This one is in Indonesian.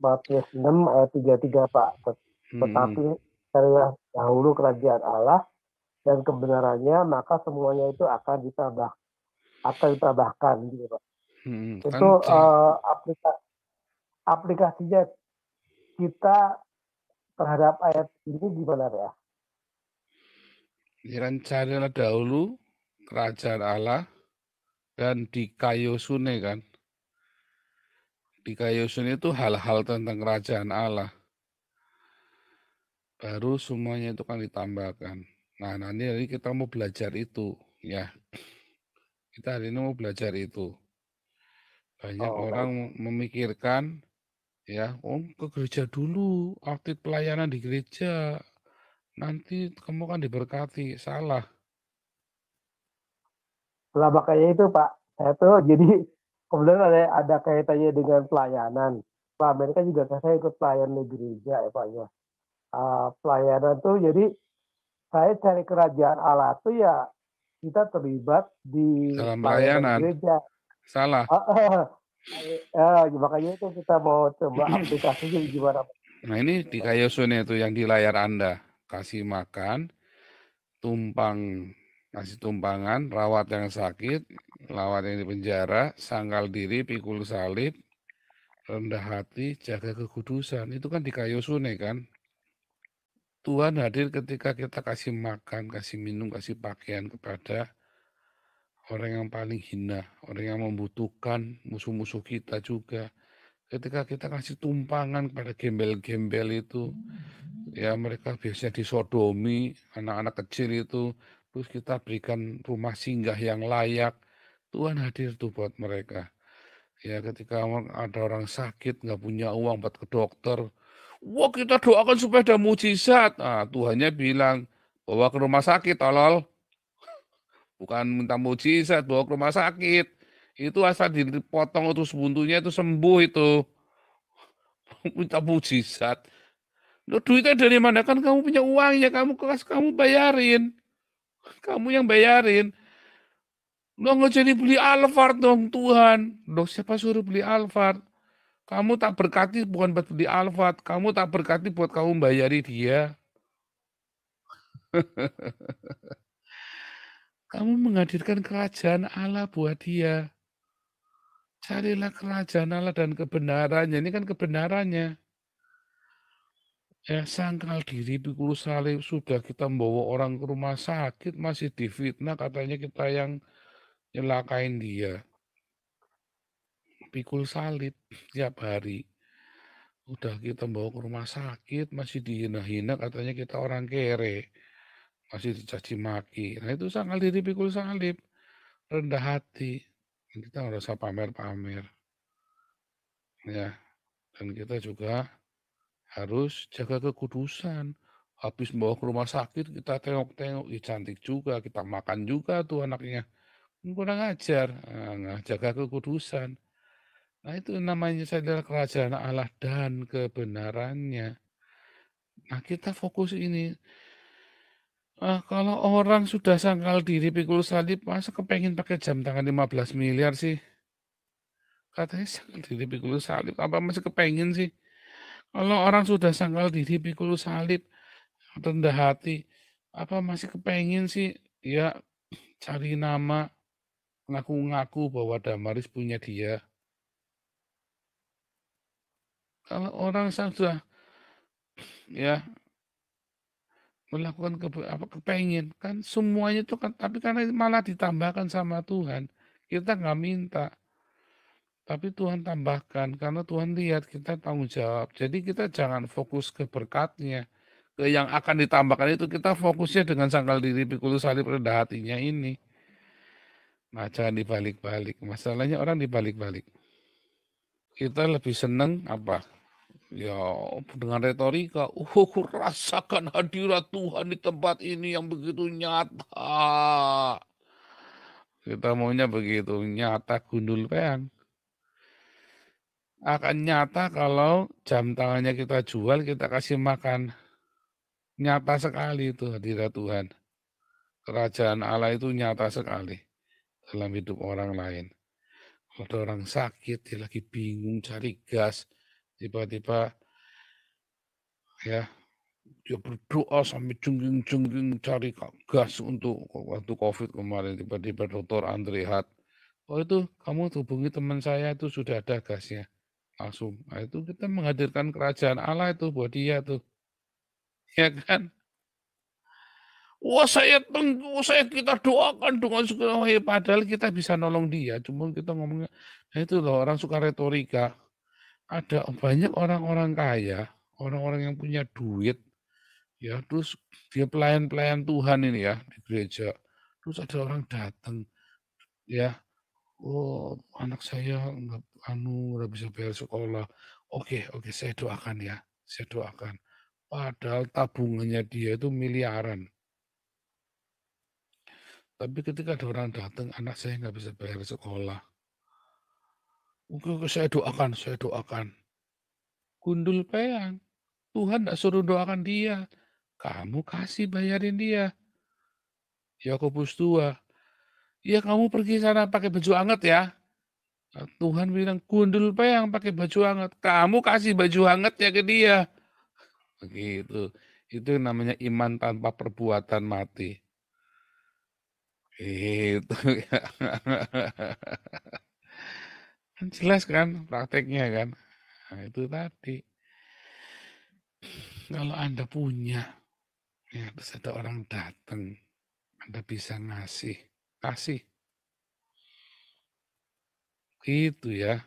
Matius 6 ayat 33 Pak. Hmm. Tetapi carilah dahulu kerajaan Allah dan kebenarannya, maka semuanya itu akan ditambahkan gitu Pak. Kan Itu aplikasinya kita terhadap ayat ini gimana ya? ya kan carilah dahulu kerajaan Allah dan dikayosune kan. Dikayosune itu hal-hal tentang kerajaan Allah. Baru semuanya itu kan ditambahkan. Nah, nanti hari kita mau belajar itu ya. Kita hari ini mau belajar itu. Banyak Oh, orang baik. memikirkan ya, oh ke gereja dulu, aktif pelayanan di gereja. Nanti kamu kan diberkati. Salah. Nah, makanya itu Pak, saya tuh jadi kemudian ada kaitannya dengan pelayanan. Pak Amerika juga saya ikut pelayan di gereja ya Pak ya. Pelayanan tuh jadi saya cari kerajaan Allah tuh ya kita terlibat di Dalam pelayanan pelayanan. gereja. Salah. Makanya itu kita mau coba aplikasinya gimana Pak? Nah, ini di Kayosune itu yang di layar Anda. Kasih makan, tumpang, kasih tumpangan, rawat yang sakit, rawat yang di penjara, sangkal diri, pikul salib, rendah hati, jaga kekudusan. Itu kan di Kayosune kan. Tuhan hadir ketika kita kasih makan, kasih minum, kasih pakaian kepada orang yang paling hina, orang yang membutuhkan, musuh-musuh kita juga. Ketika kita kasih tumpangan pada gembel-gembel itu, ya mereka biasanya disodomi, anak-anak kecil itu, terus kita berikan rumah singgah yang layak, Tuhan hadir tuh buat mereka. Ya ketika ada orang sakit, nggak punya uang buat ke dokter, wah kita doakan supaya ada mujizat. Nah, Tuhannya bilang, bawa ke rumah sakit, tolol. Bukan minta mujizat, bawa ke rumah sakit. Itu asal dipotong terus buntunya itu sembuh itu. Minta mujizat. Lo duitnya dari mana? Kan kamu punya uangnya, kamu bayarin. Kamu yang bayarin. Lo nggak jadi beli Alphard dong Tuhan. Lo siapa suruh beli Alphard? Kamu tak berkati bukan buat beli Alphard. Kamu tak berkati buat kamu bayari dia. Kamu menghadirkan kerajaan Allah buat dia. Carilah kerajaan Allah dan kebenarannya. Ini kan kebenarannya. Ya sangkal diri pikul salib sudah kita membawa orang ke rumah sakit masih difitnah katanya kita yang nyelakain dia. Pikul salib tiap hari. Udah kita bawa ke rumah sakit masih dihina-hina katanya kita orang kere. Masih dicaci maki. Nah itu sangkal diri pikul salib. Rendah hati. Kita nggak usah pamer-pamer. Ya, dan kita juga harus jaga kekudusan. Habis bawa ke rumah sakit, kita tengok-tengok, cantik juga, kita makan juga tuh anaknya. Kurang ajar, nah, jaga kekudusan. Nah itu namanya adalah kerajaan Allah dan kebenarannya. Nah kita fokus ini. Kalau orang sudah sangkal diri pikul salib, masa kepengen pakai jam tangan 15 miliar sih? Katanya sangkal diri pikul salib, apa masih kepengen sih? Kalau orang sudah sangkal diri pikul salib, rendah hati, apa masih kepengen sih? Ya cari nama, ngaku-ngaku bahwa Damaris punya dia. Kalau orang sudah ya melakukan apa kepengen kan semuanya itu kan, tapi karena malah ditambahkan sama Tuhan, kita nggak minta, tapi Tuhan tambahkan karena Tuhan lihat kita tanggung jawab. Jadi kita jangan fokus ke berkatnya, ke yang akan ditambahkan itu, kita fokusnya dengan sangkal diri pikul salib rendah hatinya ini. Nah, jangan dibalik-balik. Masalahnya orang dibalik-balik. Kita lebih seneng apa? Ya, dengan retorika. Oh, rasakan hadirat Tuhan di tempat ini yang begitu nyata. Kita maunya begitu, nyata gundul peang. Akan nyata kalau jam tangannya kita jual, kita kasih makan. Nyata sekali itu hadirat Tuhan. Kerajaan Allah itu nyata sekali dalam hidup orang lain. Kalau ada orang sakit, dia lagi bingung cari gas, tiba-tiba ya dia berdoa sampai jengking-jengking cari gas untuk waktu Covid kemarin, tiba-tiba dokter Andrehat, "Oh itu kamu hubungi teman saya itu sudah ada gasnya." Langsung, nah itu kita menghadirkan kerajaan Allah itu buat dia tuh, ya kan? Wah saya kita doakan dengan segala padahal kita bisa nolong dia, cuma kita ngomongnya, nah itu loh orang suka retorika. Ada banyak orang-orang kaya, orang-orang yang punya duit, ya terus dia pelayan-pelayan Tuhan ini ya di gereja, terus ada orang datang, ya, "Oh anak saya nggak bisa bayar sekolah." Oke oke saya doakan ya, saya doakan. Padahal tabungannya dia itu miliaran. Tapi ketika ada orang datang, "Anak saya nggak bisa bayar sekolah." Oke, saya doakan saya doakan. Gundul peang, Tuhan nggak suruh doakan dia, kamu kasih bayarin dia. Yakobus 2, "Ya kamu pergi sana pakai baju hangat ya." Tuhan bilang, "Gundul peang pakai baju hangat, kamu kasih baju hangatnya ke dia." Begitu, itu namanya iman tanpa perbuatan mati. Itu ya. Kan jelas kan prakteknya kan? Nah itu tadi, kalau Anda punya, ya terus ada orang datang, Anda bisa ngasih, kasih, gitu ya.